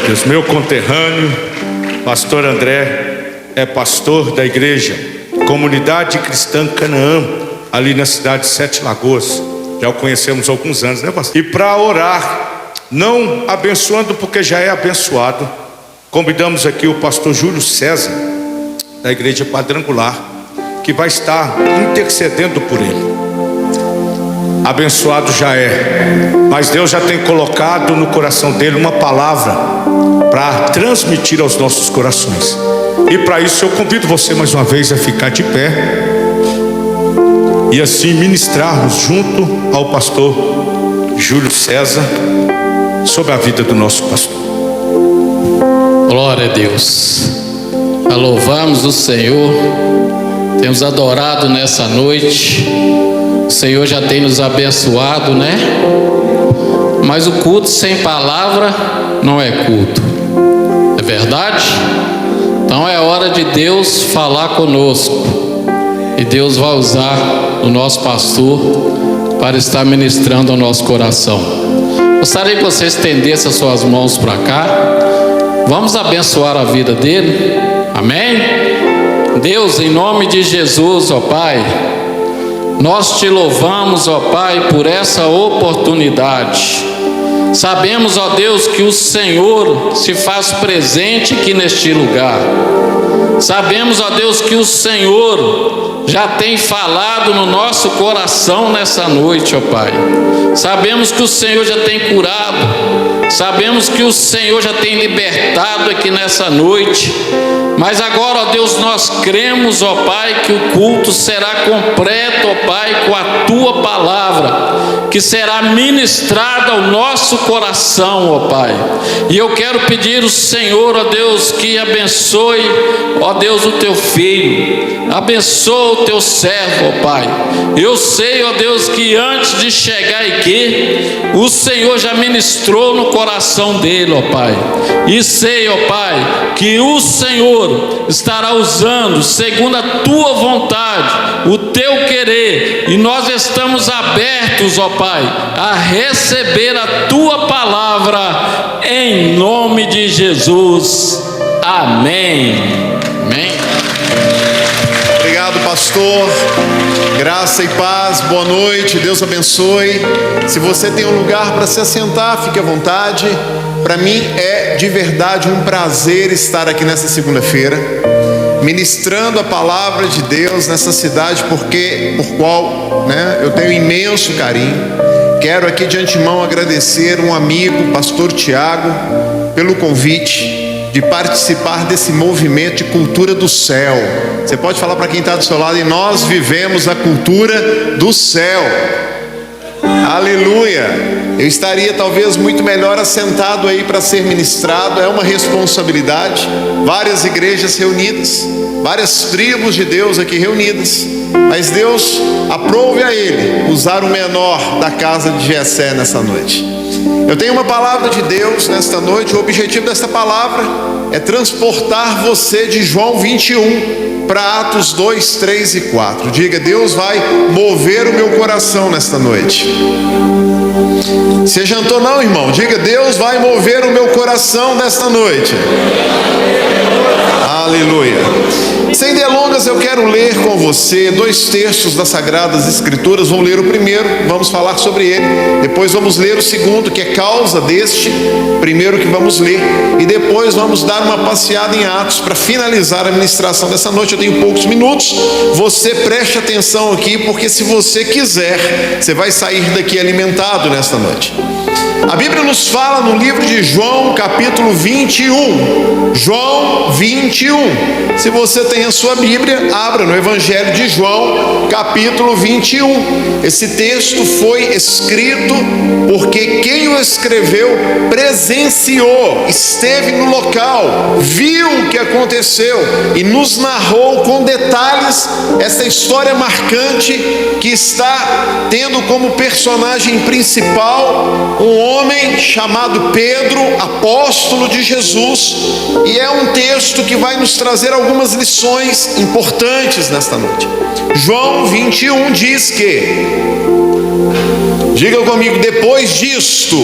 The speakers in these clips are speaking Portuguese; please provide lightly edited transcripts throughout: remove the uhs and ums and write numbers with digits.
Deus. Meu conterrâneo, pastor André, é pastor da igreja Comunidade Cristã Canaã, ali na cidade de Sete Lagoas. Já o conhecemos há alguns anos, né, pastor? E para orar, não abençoando porque já é abençoado, convidamos aqui o pastor Júlio César, da igreja Quadrangular, que vai estar intercedendo por ele. Abençoado já é, mas Deus já tem colocado no coração dele uma palavra para transmitir aos nossos corações. E para isso eu convido você mais uma vez a ficar de pé e assim ministrarmos junto ao pastor Júlio César sobre a vida do nosso pastor. Glória a Deus. Louvamos o Senhor. Temos adorado nessa noite. O Senhor já tem nos abençoado, né? Mas o culto sem palavra não é culto. É verdade? Então é hora de Deus falar conosco. E Deus vai usar o nosso pastor para estar ministrando ao nosso coração. Gostaria que você estendesse as suas mãos para cá. Vamos abençoar a vida dele. Amém? Deus, em nome de Jesus, ó Pai, nós te louvamos, ó Pai, por essa oportunidade. Sabemos, ó Deus, que o Senhor se faz presente aqui neste lugar. Sabemos, ó Deus, que o Senhor já tem falado no nosso coração nessa noite, ó Pai. Sabemos que o Senhor já tem curado. Sabemos que o Senhor já tem libertado aqui nessa noite. Mas agora, ó Deus, nós cremos, ó Pai, que o culto será completo, ó Pai, com a Tua palavra, que será ministrada ao nosso coração, ó Pai. E eu quero pedir ao Senhor, ó Deus, que abençoe, ó Deus, o Teu filho. Abençoa o Teu servo, ó Pai. Eu sei, ó Deus, que antes de chegar aqui, o Senhor já ministrou no coração dele, ó Pai. E sei, ó Pai, que o Senhor estará usando segundo a Tua vontade, o Teu querer, e nós estamos abertos, ó Pai, a receber a Tua palavra, em nome de Jesus. Amém. Amém. Obrigado, pastor. Graça e paz, boa noite, Deus abençoe. Se você tem um lugar para se assentar, fique à vontade. Para mim é de verdade um prazer estar aqui nessa segunda-feira, ministrando a palavra de Deus nessa cidade, por qual, né, eu tenho imenso carinho. Quero aqui de antemão agradecer um amigo, pastor Tiago, pelo convite de participar desse movimento de cultura do céu. Você pode falar para quem está do seu lado: e nós vivemos a cultura do céu. Aleluia. Eu estaria talvez muito melhor assentado aí para ser ministrado. É uma responsabilidade. Várias igrejas reunidas, várias tribos de Deus aqui reunidas, mas Deus aprove a ele usar o menor da casa de Jessé nessa noite. Eu tenho uma palavra de Deus nesta noite. O objetivo desta palavra é transportar você de João 21 para Atos 2, 3 e 4. Diga: Deus vai mover o meu coração nesta noite. Você jantou não, irmão? Diga: Deus vai mover o meu coração nesta noite. Aleluia. Sem delongas, eu quero ler com você dois textos das Sagradas Escrituras. Vamos ler o primeiro, vamos falar sobre ele. Depois vamos ler o segundo, que é causa deste primeiro que vamos ler. E depois vamos dar uma passeada em Atos para finalizar a ministração dessa noite. Eu tenho poucos minutos. Você preste atenção aqui, porque se você quiser, você vai sair daqui alimentado nesta noite. A Bíblia nos fala no livro de João, capítulo 21. João 21. Se você tem a sua Bíblia, abra no Evangelho de João, capítulo 21. Esse texto foi escrito porque quem o escreveu presenciou, esteve no local, viu o que aconteceu e nos narrou com detalhes essa história marcante que está tendo como personagem principal um homem chamado Pedro, apóstolo de Jesus. E é um texto que vai nos trazer algumas lições importantes nesta noite. João 21 diz que Diga comigo, depois disto.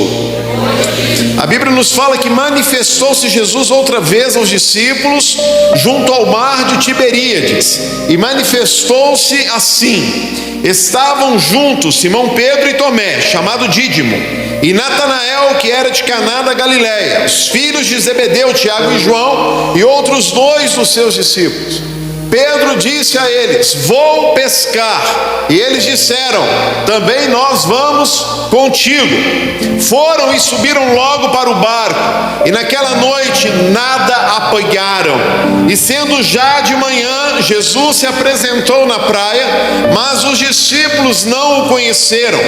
A Bíblia nos fala que manifestou-se Jesus outra vez aos discípulos junto ao mar de Tiberíades. E manifestou-se assim: estavam juntos Simão Pedro e Tomé, chamado Dídimo, e Natanael, que era de Caná da Galileia, os filhos de Zebedeu, Tiago e João, e outros 2 dos seus discípulos. Pedro disse a eles: vou pescar. E eles disseram: também nós vamos contigo. Foram e subiram logo para o barco, e naquela noite nada apanharam. E sendo já de manhã, Jesus se apresentou na praia, mas os discípulos não o conheceram.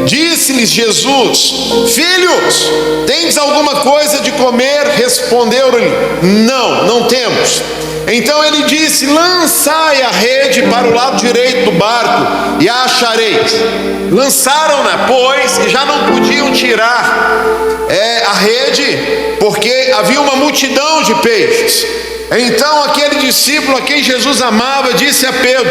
Disse-lhes Jesus: filhos, tendes alguma coisa de comer? Responderam-lhe: não temos. Então ele disse: lançai a rede para o lado direito do barco e a achareis. Lançaram-na, pois, e já não podiam tirar a rede, porque havia uma multidão de peixes. Então aquele discípulo a quem Jesus amava disse a Pedro: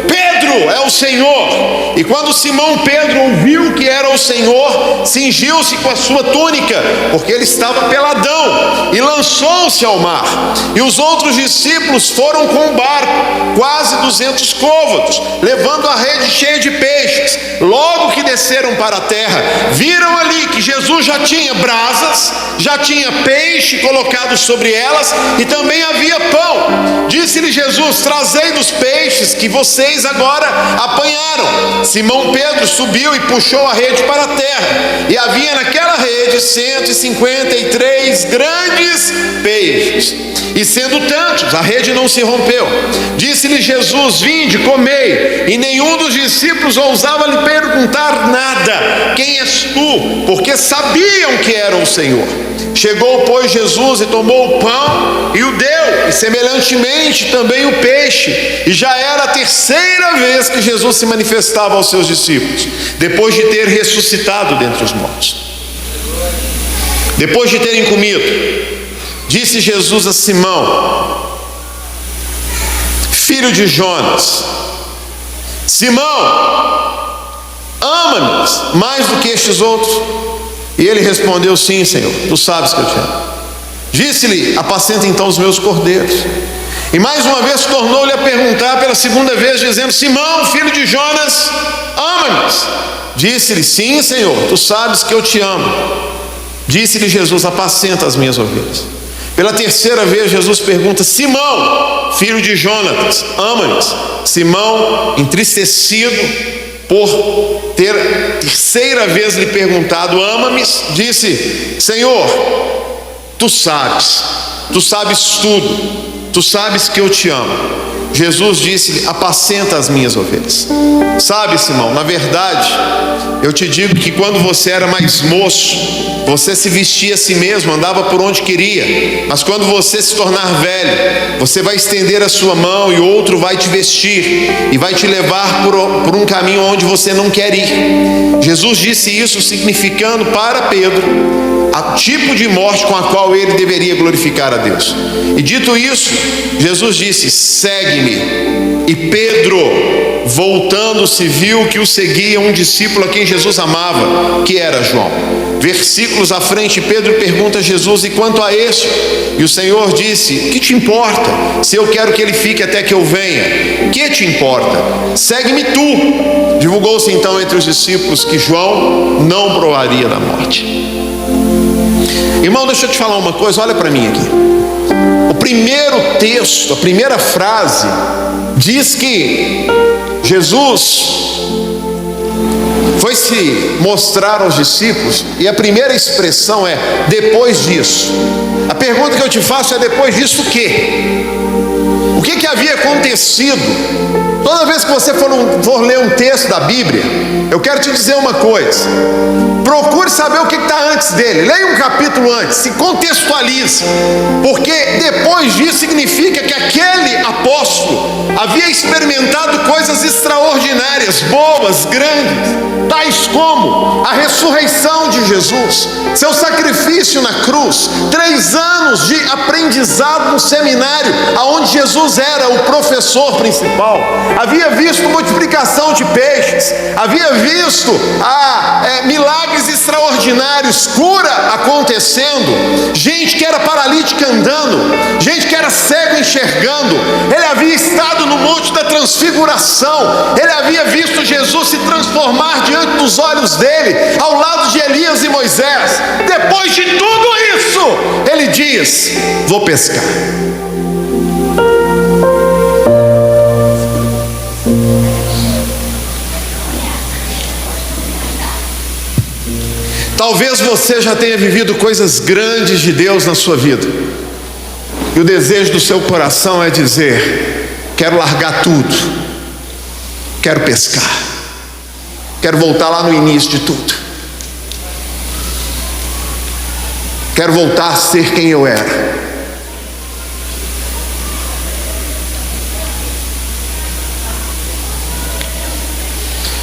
Pedro, é o Senhor. E quando Simão Pedro ouviu que era o Senhor, cingiu-se com a sua túnica, porque ele estava peladão, e lançou-se ao mar. E os outros discípulos foram com o barco, quase 200 côvados, levando a rede cheia de peixes. Logo que desceram para a terra, viram ali que Jesus já tinha brasas, já tinha peixe colocado sobre elas, e também havia pão. Disse-lhe Jesus: trazei dos peixes que vocês agora apanharam. Simão Pedro subiu e puxou a rede para a terra, e havia naquela rede 153 grandes peixes. E sendo tantos, a rede não se rompeu. Disse-lhe Jesus: vinde, comei. E nenhum dos discípulos ousava lhe perguntar nada: quem és tu? Porque sabiam que era o Senhor. Chegou, pois, Jesus e tomou o pão e o deu, e semelhantemente também o peixe. E já era a terceira vez que Jesus se manifestava aos seus discípulos, depois de ter ressuscitado dentre os mortos. Depois de terem comido, disse Jesus a Simão, filho de Jonas: Simão, ama-me mais do que estes outros? E ele respondeu: sim, Senhor, tu sabes que eu te amo. Disse-lhe: apacenta então os meus cordeiros. E mais uma vez tornou-lhe a perguntar pela segunda vez, dizendo: Simão, filho de Jonas, ama-me? Disse-lhe: sim, Senhor, tu sabes que eu te amo. Disse-lhe Jesus: apacenta as minhas ovelhas. Pela terceira vez Jesus pergunta: Simão, filho de Jonas, ama-me? Simão, entristecido por ter terceira vez lhe perguntado: ama-me? Disse: Senhor, tu sabes tudo, tu sabes que eu te amo. Jesus disse-lhe: apacenta as minhas ovelhas. Sabe, Simão, na verdade, eu te digo que quando você era mais moço, você se vestia a si mesmo, andava por onde queria. Mas quando você se tornar velho, você vai estender a sua mão e outro vai te vestir e vai te levar por um caminho onde você não quer ir. Jesus disse isso significando para Pedro o tipo de morte com a qual ele deveria glorificar a Deus. E dito isso, Jesus disse: segue-me. E Pedro, voltando-se, viu que o seguia um discípulo a quem Jesus amava, que era João. Versículos à frente, Pedro pergunta a Jesus: e quanto a este? E o Senhor disse: que te importa, se eu quero que ele fique até que eu venha? Que te importa? Segue-me tu. Divulgou-se então entre os discípulos que João não provaria da morte. Irmão, deixa eu te falar uma coisa, olha para mim aqui. O primeiro texto, a primeira frase, diz que Jesus foi se mostrar aos discípulos, e a primeira expressão é: depois disso. A pergunta que eu te faço é: depois disso o quê? O que havia acontecido? Toda vez que você for ler um texto da Bíblia, eu quero te dizer uma coisa: procure saber o que está antes dele. Leia um capítulo antes, se contextualize, porque depois disso significa que aquele apóstolo havia experimentado coisas extraordinárias, boas, grandes, tais como a ressurreição de Jesus, seu sacrifício na cruz, 3 anos de aprendizado no seminário, aonde Jesus Jesus era o professor principal, havia visto multiplicação de peixes, havia visto milagres extraordinários, cura acontecendo, gente que era paralítica andando, gente que era cego enxergando. Ele havia estado no Monte da Transfiguração, ele havia visto Jesus se transformar diante dos olhos dele, ao lado de Elias e Moisés. Depois de tudo isso, ele diz: vou pescar. Talvez você já tenha vivido coisas grandes de Deus na sua vida, e o desejo do seu coração é dizer: quero largar tudo, quero pescar, quero voltar lá no início de tudo, quero voltar a ser quem eu era.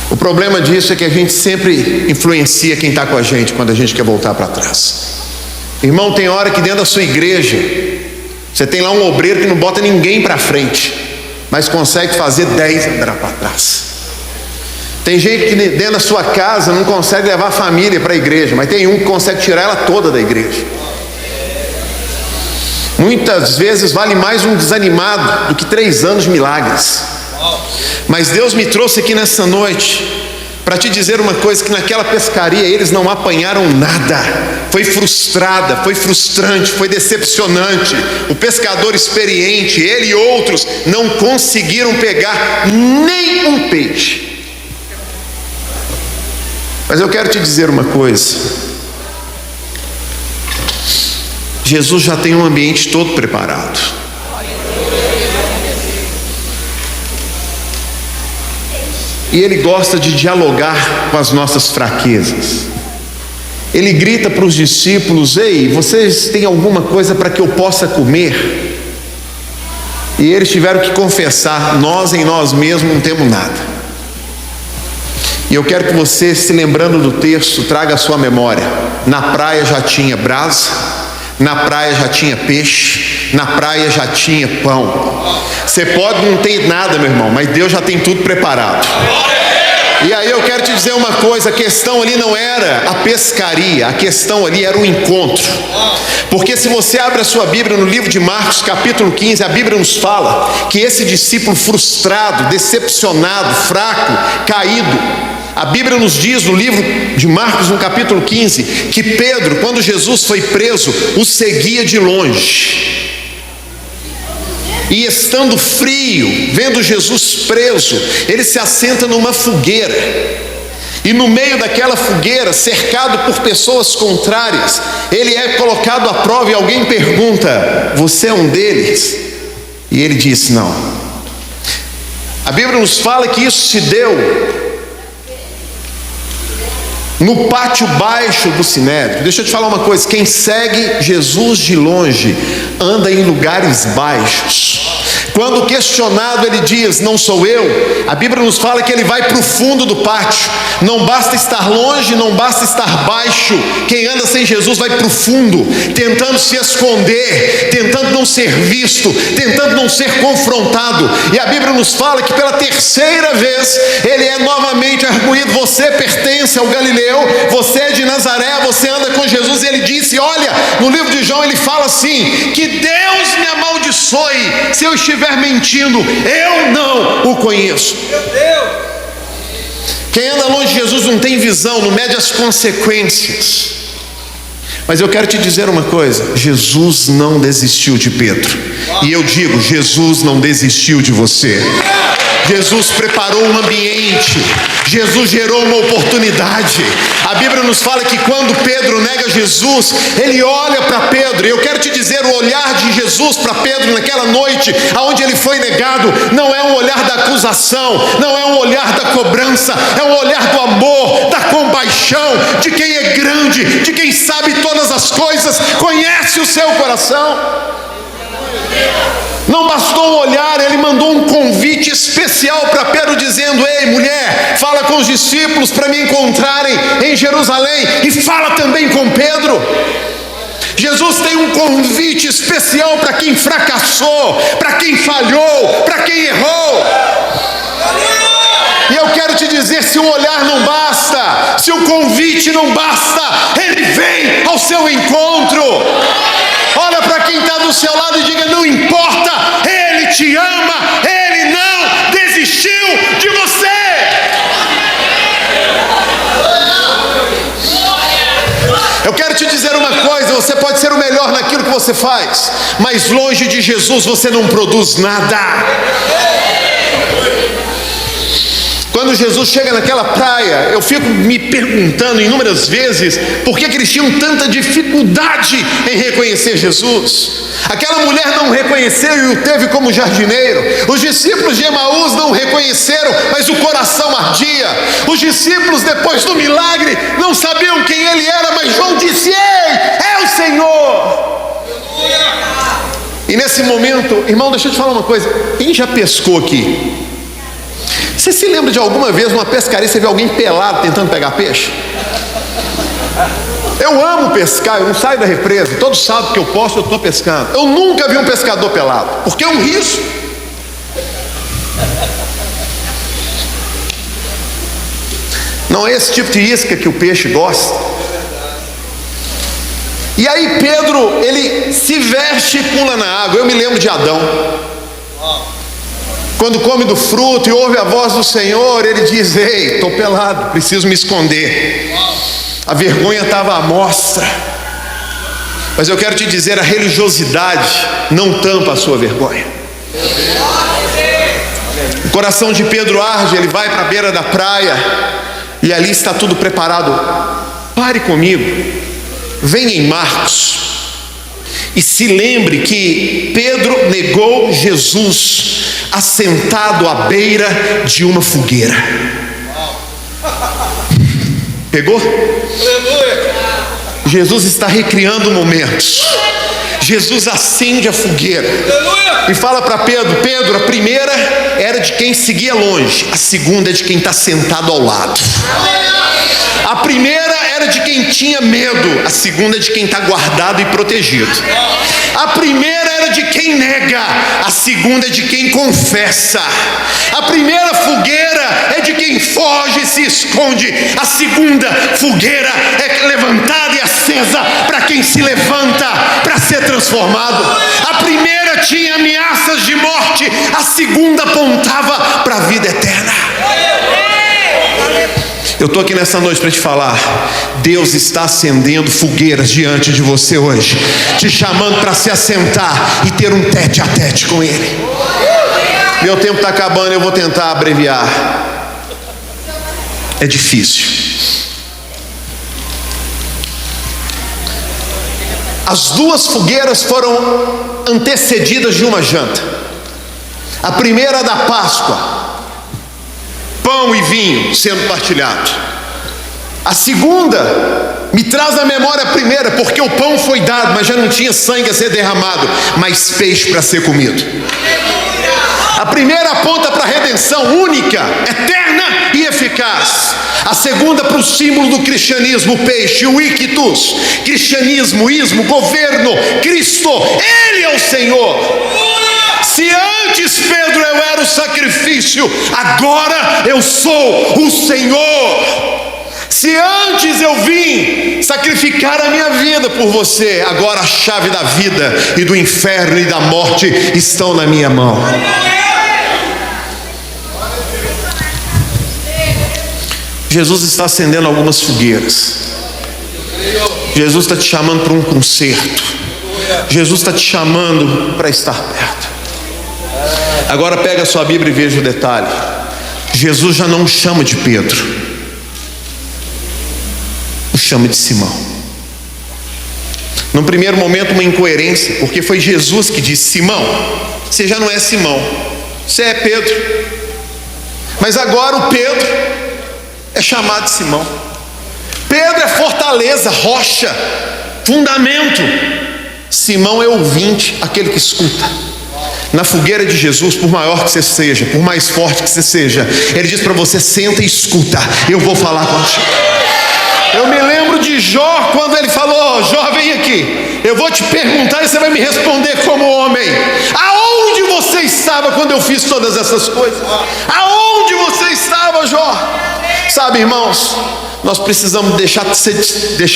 O problema disso é que a gente sempre influencia quem está com a gente quando a gente quer voltar para trás. Irmão, tem hora que dentro da sua igreja você tem lá um obreiro que não bota ninguém para frente, mas consegue fazer 10 andar para trás. Tem gente que dentro da sua casa não consegue levar a família para a igreja, mas tem um que consegue tirar ela toda da igreja. Muitas vezes vale mais um desanimado do que 3 anos de milagres. Mas Deus me trouxe aqui nessa noite para te dizer uma coisa: que naquela pescaria eles não apanharam nada. Foi frustrada, foi frustrante, foi decepcionante. O pescador experiente, ele e outros, não conseguiram pegar nem um peixe. Mas eu quero te dizer uma coisa: Jesus já tem um ambiente todo preparado. E Ele gosta de dialogar com as nossas fraquezas. Ele grita para os discípulos: ei, vocês têm alguma coisa para que eu possa comer? E eles tiveram que confessar: nós em nós mesmos não temos nada. E eu quero que você, se lembrando do texto, traga a sua memória: na praia já tinha brasa, na praia já tinha peixe, na praia já tinha pão. Você pode não ter nada, meu irmão, mas Deus já tem tudo preparado. E aí eu quero te dizer uma coisa: a questão ali não era a pescaria, a questão ali era o encontro. Porque se você abre a sua Bíblia no livro de Marcos capítulo 15, a Bíblia nos fala que esse discípulo frustrado, decepcionado, fraco, caído, a Bíblia nos diz no livro de Marcos, no capítulo 15, que Pedro, quando Jesus foi preso, o seguia de longe. E estando frio, vendo Jesus preso, ele se assenta numa fogueira. E no meio daquela fogueira, cercado por pessoas contrárias, ele é colocado à prova e alguém pergunta: você é um deles? E ele diz: não. A Bíblia nos fala que isso se deu no pátio baixo do Sinédrio. Deixa eu te falar uma coisa: quem segue Jesus de longe anda em lugares baixos. Quando questionado, ele diz: não sou eu. A Bíblia nos fala que ele vai para o fundo do pátio. Não basta estar longe, não basta estar baixo. Quem anda sem Jesus vai para o fundo, tentando se esconder, tentando não ser visto, tentando não ser confrontado. E a Bíblia nos fala que pela terceira vez ele é novamente arguído: você pertence ao Galileu, você é de Nazaré, você anda com Jesus. E ele disse: olha, no livro de João ele fala assim: que Deus me amaldiçoe se eu estiver mentindo, eu não o conheço. Meu Deus! Quem anda longe de Jesus não tem visão, não mede as consequências. Mas eu quero te dizer uma coisa: Jesus não desistiu de Pedro. E eu digo: Jesus não desistiu de você. Jesus preparou um ambiente, Jesus gerou uma oportunidade. A Bíblia nos fala que quando Pedro nega Jesus, ele olha para Pedro. E eu quero te dizer: o olhar de Jesus para Pedro naquela noite, aonde ele foi negado, não é um olhar da acusação, não é um olhar da cobrança, é um olhar do amor, da compaixão, de quem é grande, de quem sabe todas as coisas, conhece o seu coração. Não bastou um olhar, ele mandou um convite especial para Pedro, dizendo: ei, mulher, fala com os discípulos para me encontrarem em Jerusalém, e fala também com Pedro. Jesus tem um convite especial para quem fracassou, para quem falhou, para quem errou. E eu quero te dizer, se o olhar não basta, se o convite não basta, Ele vem ao seu encontro. Olha para quem está do seu lado e diga: não importa, Ele te ama, Ele não desistiu de você. Eu quero te dizer uma coisa: você pode ser o melhor naquilo que você faz, mas longe de Jesus você não produz nada. Quando Jesus chega naquela praia, eu fico me perguntando inúmeras vezes por que eles tinham tanta dificuldade em reconhecer Jesus. Aquela mulher não reconheceu e o teve como jardineiro. Os discípulos de Emaús não reconheceram, mas o coração ardia. Os discípulos, depois do milagre, não sabiam quem ele era, mas João disse: ei, é o Senhor. E nesse momento, irmão, deixa eu te falar uma coisa: quem já pescou aqui? Você se lembra de alguma vez numa pescaria você viu alguém pelado tentando pegar peixe? Eu amo pescar, eu não saio da represa. Todo sábado que eu posso eu estou pescando. Eu nunca vi um pescador pelado, porque é um risco. Não é esse tipo de isca que o peixe gosta. E aí Pedro, ele se veste e pula na água. Eu me lembro de Adão. Quando come do fruto e ouve a voz do Senhor, ele diz: ei, estou pelado, preciso me esconder. A vergonha estava à mostra. Mas eu quero te dizer, a religiosidade não tampa a sua vergonha. O coração de Pedro arde, ele vai para a beira da praia, e ali está tudo preparado. Pare comigo, venha em Marcos, e se lembre que Pedro negou Jesus assentado à beira de uma fogueira. Pegou? Jesus está recriando momentos. Jesus acende a fogueira e fala para Pedro: Pedro, a primeira era de quem seguia longe, a segunda é de quem está sentado ao lado. A primeira era de quem tinha medo, a segunda é de quem está guardado e protegido. A primeira era de quem nega, a segunda é de quem confessa. A primeira fogueira é de quem foge e se esconde, a segunda fogueira é levantada e acesa para quem se levanta para ser transformado. A primeira tinha ameaças de morte, a segunda apontava para a vida eterna. Eu estou aqui nessa noite para te falar: Deus está acendendo fogueiras diante de você hoje, te chamando para se assentar e ter um tete a tete com Ele. Meu tempo está acabando, eu vou tentar abreviar. É difícil. As duas fogueiras foram antecedidas de uma janta. A primeira da Páscoa, pão e vinho sendo partilhado. A segunda me traz à memória a primeira, porque o pão foi dado, mas já não tinha sangue a ser derramado, mas peixe para ser comido. A primeira aponta para a redenção única, eterna e eficaz. A segunda para o símbolo do cristianismo, o peixe, o ictus. Cristianismo, ismo, governo, Cristo, Ele é o Senhor. Se antes, Pedro, eu era o sacrifício, agora eu sou o Senhor. Se antes eu vim sacrificar a minha vida por você, agora a chave da vida e do inferno e da morte estão na minha mão. Jesus está acendendo algumas fogueiras. Jesus está te chamando para um concerto. Jesus está te chamando para estar perto. Agora pega a sua Bíblia e veja o detalhe. Jesus já não o chama de Pedro, o chama de Simão. Num primeiro momento uma incoerência, porque foi Jesus que disse: Simão, você já não é Simão, você é Pedro. Mas agora o Pedro é chamado de Simão. Pedro é fortaleza, rocha, fundamento. Simão é ouvinte, aquele que escuta. Na fogueira de Jesus, por maior que você seja, por mais forte que você seja, Ele diz para você: senta e escuta, eu vou falar contigo. Eu me lembro de Jó quando ele falou: Jó, vem aqui, eu vou te perguntar e você vai me responder como homem. Aonde você estava quando eu fiz todas essas coisas? Aonde você estava, Jó? Sabe, irmãos, nós precisamos deixar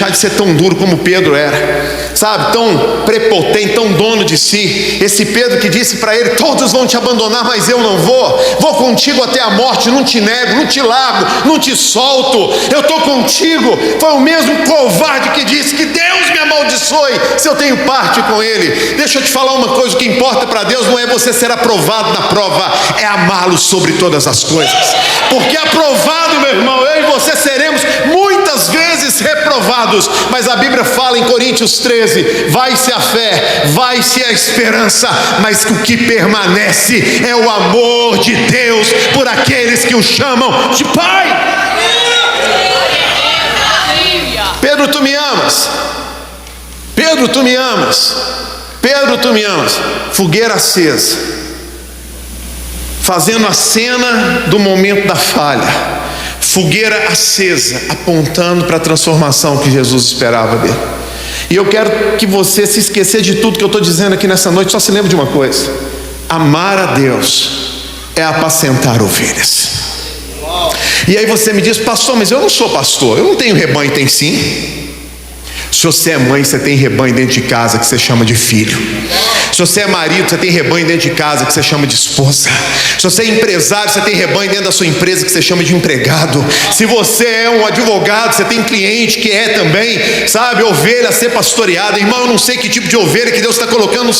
de ser tão duro como Pedro era, sabe, tão prepotente, tão dono de si. Esse Pedro que disse para ele: todos vão te abandonar, mas eu não vou contigo até a morte, não te nego, não te largo, não te solto, eu estou contigo. Foi o mesmo covarde que disse que Deus me amaldiçoe se eu tenho parte com ele. Deixa eu te falar uma coisa: o que importa para Deus não é você ser aprovado na prova, é amá-lo sobre todas as coisas. Porque aprovado, meu irmão, eu e você seremos muitas vezes reprovados, mas a Bíblia fala em Coríntios 13: vai-se a fé, vai-se a esperança, mas o que permanece é o amor de Deus por aqueles que o chamam de Pai. Pedro, tu me amas. Pedro, tu me amas. Pedro, tu me amas. Fogueira acesa, fazendo a cena do momento da falha. Fogueira acesa, apontando para a transformação que Jesus esperava dele. E eu quero que você, se esquecer de tudo que eu estou dizendo aqui nessa noite, só se lembre de uma coisa: amar a Deus é apacentar ovelhas. E aí você me diz: pastor, mas eu não sou pastor, eu não tenho rebanho. Tem sim. Se você é mãe, você tem rebanho dentro de casa que você chama de filho. Se você é marido, você tem rebanho dentro de casa que você chama de esposa. Se você é empresário, você tem rebanho dentro da sua empresa que você chama de empregado. Se você é um advogado, você tem cliente que é também, sabe, ovelha a ser pastoreada. Irmão, eu não sei que tipo de ovelha que Deus está colocando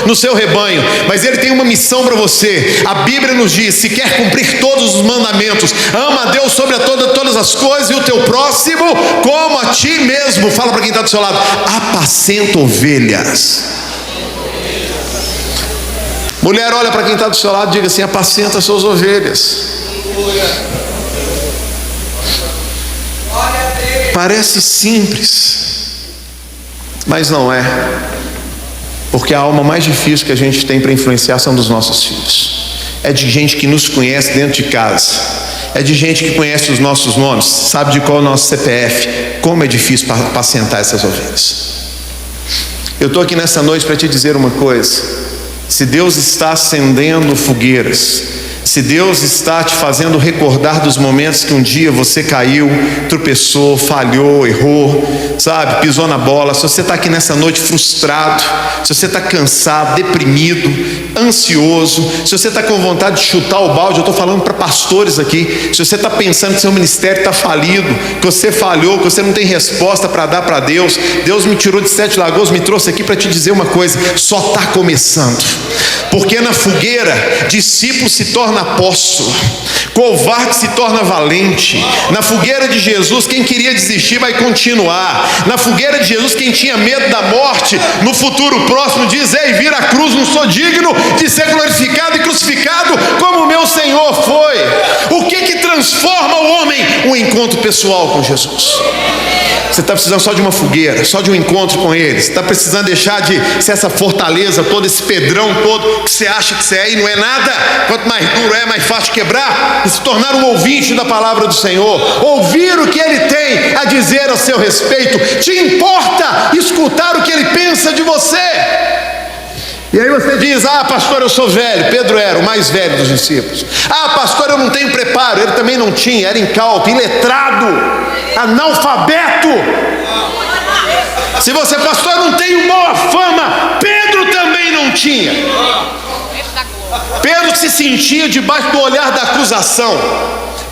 no seu rebanho, mas Ele tem uma missão para você. A Bíblia nos diz: se quer cumprir todos os mandamentos, ama a Deus sobre todas as coisas e o teu próximo como a ti mesmo. Fala para quem está do seu lado: apacenta ovelhas. Mulher, olha para quem está do seu lado e diga assim: apacenta suas ovelhas. Parece simples, mas não é. Porque a alma mais difícil que a gente tem para influenciar são dos nossos filhos. É de gente que nos conhece dentro de casa. É de gente que conhece os nossos nomes, sabe de qual é o nosso CPF. Como é difícil para apacentar essas ovelhas. Eu estou aqui nessa noite para te dizer uma coisa: se Deus está acendendo fogueiras, se Deus está te fazendo recordar dos momentos que um dia você caiu, tropeçou, falhou, errou, sabe, pisou na bola, se você está aqui nessa noite frustrado, se você está cansado, deprimido, ansioso, se você está com vontade de chutar o balde, eu estou falando para pastores aqui, se você está pensando que seu ministério está falido, que você falhou, que você não tem resposta para dar para Deus, Deus me tirou de Sete Lagoas, me trouxe aqui para te dizer uma coisa: só está começando. Porque na fogueira, discípulo se torna apóstolo, covarde se torna valente. Na fogueira de Jesus, quem queria desistir vai continuar. Na fogueira de Jesus, quem tinha medo da morte, no futuro próximo diz: ei, vira a cruz, não sou digno de ser glorificado e crucificado como o meu Senhor foi. O que transforma o homem? Um encontro pessoal com Jesus. Você está precisando só de uma fogueira, só de um encontro com Ele. Você está precisando deixar de ser essa fortaleza toda, esse pedrão todo que você acha que você é e não é nada. Quanto mais duro é, mais fácil quebrar. E se tornar um ouvinte da palavra do Senhor, ouvir o que Ele tem a dizer a seu respeito. Te importa escutar o que Ele pensa de você? E aí você diz: ah, pastor, eu sou velho. Pedro era o mais velho dos discípulos. Ah, pastor, eu não tenho preparo. Ele também não tinha, era incauto, iletrado, analfabeto. Se você, pastor, eu não tenho boa fama, Pedro também não tinha. Pedro se sentia debaixo do olhar da acusação.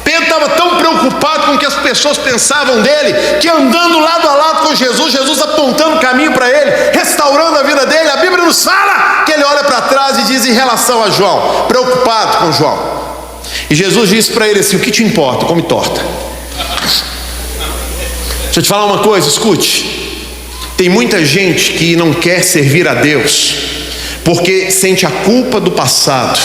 Pedro estava tão preocupado com o que as pessoas pensavam dele, que andando lado a lado com Jesus, Jesus apontando o caminho para ele, restaurando a vida dele, a Bíblia nos fala que ele olha para trás e diz em relação a João, preocupado com João. E Jesus disse para ele assim: o que te importa? Come torta. Deixa eu te falar uma coisa, escute. Tem muita gente que não quer servir a Deus porque sente a culpa do passado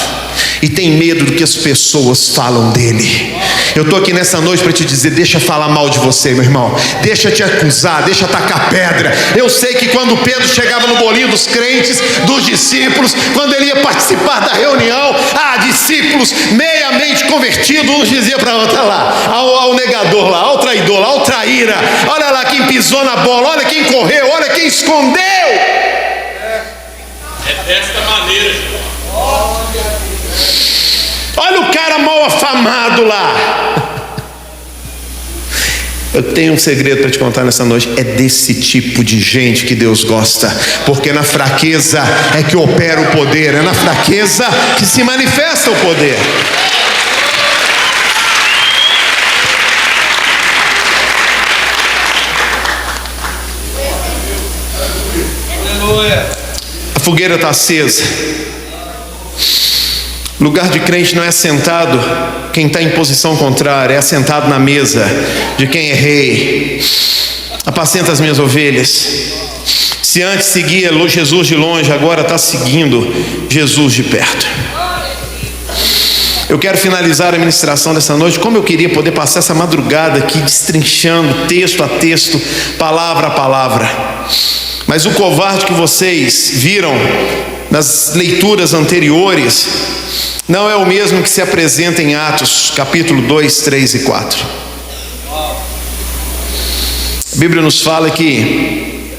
e tem medo do que as pessoas falam dele. Eu estou aqui nessa noite para te dizer: deixa falar mal de você, meu irmão, deixa te acusar, deixa tacar pedra. Eu sei que quando Pedro chegava no bolinho dos crentes, dos discípulos, quando ele ia participar da reunião, discípulos meiamente convertidos, uns diziam para outro: olha lá, ao negador lá, ao traidor lá, ao traíra, olha lá quem pisou na bola, olha quem correu, olha quem escondeu. É desta maneira, olha o cara mal afamado lá. Eu tenho um segredo para te contar nessa noite: é desse tipo de gente que Deus gosta, porque na fraqueza é que opera o poder, é na fraqueza que se manifesta o poder. A fogueira está acesa. Lugar de crente não é sentado quem está em posição contrária, é sentado na mesa de quem é rei. Apacenta as minhas ovelhas. Se antes seguia Jesus de longe, agora está seguindo Jesus de perto. Eu quero finalizar a ministração dessa noite. Como eu queria poder passar essa madrugada aqui destrinchando texto a texto, palavra a palavra. Mas o covarde que vocês viram nas leituras anteriores não é o mesmo que se apresenta em Atos, capítulo 2, 3 e 4. A Bíblia nos fala que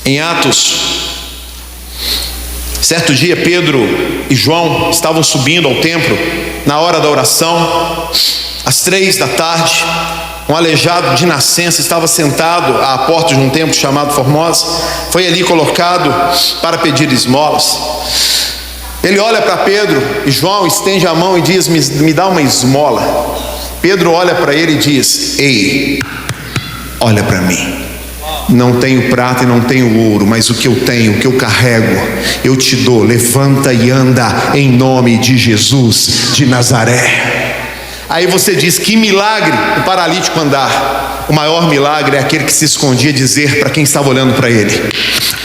em Atos, certo dia, Pedro e João estavam subindo ao templo na hora da oração, às 3 da tarde. Um aleijado de nascença estava sentado à porta de um templo chamado Formosa. Foi ali colocado para pedir esmolas. Ele olha para Pedro e João, estende a mão e diz: me dá uma esmola. Pedro olha para ele e diz: ei, olha para mim. Não tenho prata e não tenho ouro, mas o que eu tenho, o que eu carrego, eu te dou. Levanta e anda em nome de Jesus de Nazaré. Aí você diz: que milagre o paralítico andar. O maior milagre é aquele que se escondia dizer para quem estava olhando para ele: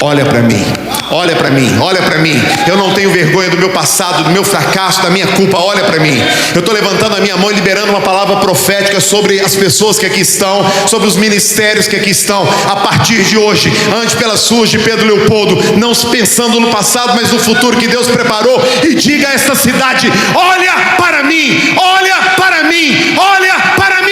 olha para mim, olha para mim, olha para mim. Eu não tenho vergonha do meu passado, do meu fracasso, da minha culpa. Olha para mim. Eu estou levantando a minha mão e liberando uma palavra profética sobre as pessoas que aqui estão, sobre os ministérios que aqui estão. A partir de hoje, ande pelas ruas de Pedro Leopoldo, não pensando no passado, mas no futuro que Deus preparou, e diga a esta cidade: olha para mim, olha para mim, olha para mim.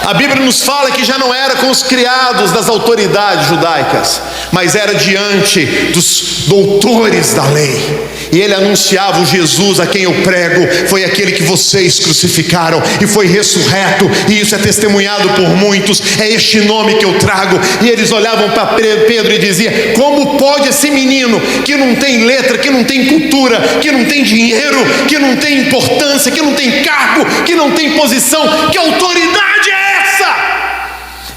A Bíblia nos fala que já não era com os criados das autoridades judaicas, mas era diante dos doutores da lei. E ele anunciava: o Jesus a quem eu prego foi aquele que vocês crucificaram e foi ressurreto, e isso é testemunhado por muitos. É este nome que eu trago. E eles olhavam para Pedro e diziam: como pode esse menino que não tem letra, que não tem cultura, que não tem dinheiro, que não tem importância, que não tem cargo, que não tem posição, que autoridade é essa?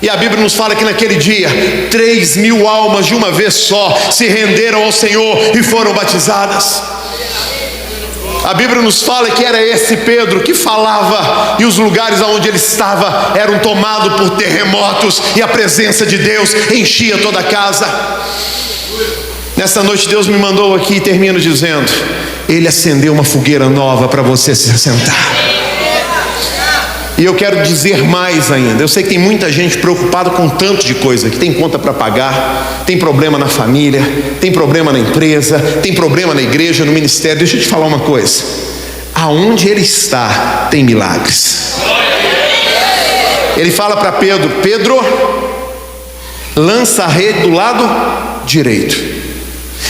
E a Bíblia nos fala que naquele dia 3.000 almas de uma vez só se renderam ao Senhor e foram batizadas. A Bíblia nos fala que era esse Pedro que falava, e os lugares onde ele estava eram tomados por terremotos, e a presença de Deus enchia toda a casa. Nessa noite Deus me mandou aqui e termino dizendo: Ele acendeu uma fogueira nova para você se assentar. E eu quero dizer mais ainda. Eu sei que tem muita gente preocupada com tanto de coisa, que tem conta para pagar, tem problema na família, tem problema na empresa, tem problema na igreja, no ministério. Deixa eu te falar uma coisa: aonde ele está tem milagres. Ele fala para Pedro: Pedro, lança a rede do lado direito.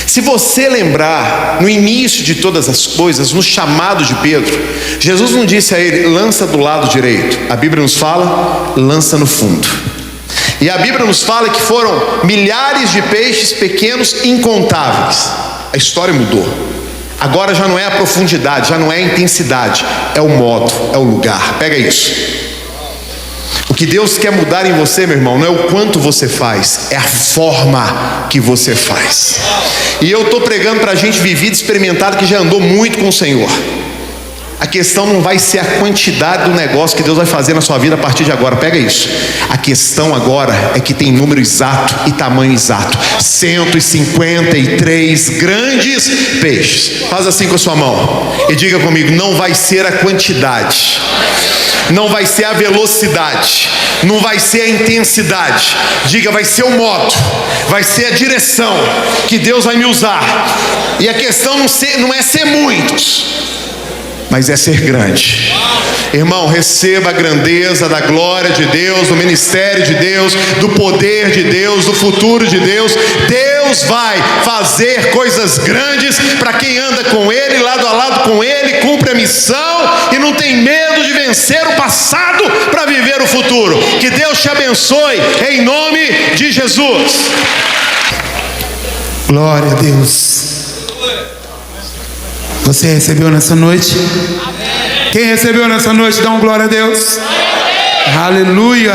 Se você lembrar, no início de todas as coisas, no chamado de Pedro, Jesus não disse a ele: lança do lado direito. A Bíblia nos fala: lança no fundo. E a Bíblia nos fala que foram milhares de peixes pequenos incontáveis. A história mudou. Agora já não é a profundidade, já não é a intensidade, é o modo, é o lugar. Pega isso. O que Deus quer mudar em você, meu irmão, não é o quanto você faz, é a forma que você faz. E eu estou pregando para gente vivida, experimentada, que já andou muito com o Senhor. A questão não vai ser a quantidade do negócio que Deus vai fazer na sua vida a partir de agora. Pega isso. A questão agora é que tem número exato e tamanho exato. 153 grandes peixes. Faz assim com a sua mão e diga comigo: não vai ser a quantidade, não vai ser a velocidade, não vai ser a intensidade. Diga: vai ser o modo, vai ser a direção que Deus vai me usar. E a questão não é ser muitos, mas é ser grande. Irmão, receba a grandeza da glória de Deus, do ministério de Deus, do poder de Deus, do futuro de Deus. Deus vai fazer coisas grandes para quem anda com Ele, lado a lado com Ele, cumpre a missão e não tem medo de vencer o passado para viver o futuro. Que Deus te abençoe em nome de Jesus. Glória a Deus. Você recebeu nessa noite? Quem recebeu nessa noite, dá um glória a Deus. Aleluia.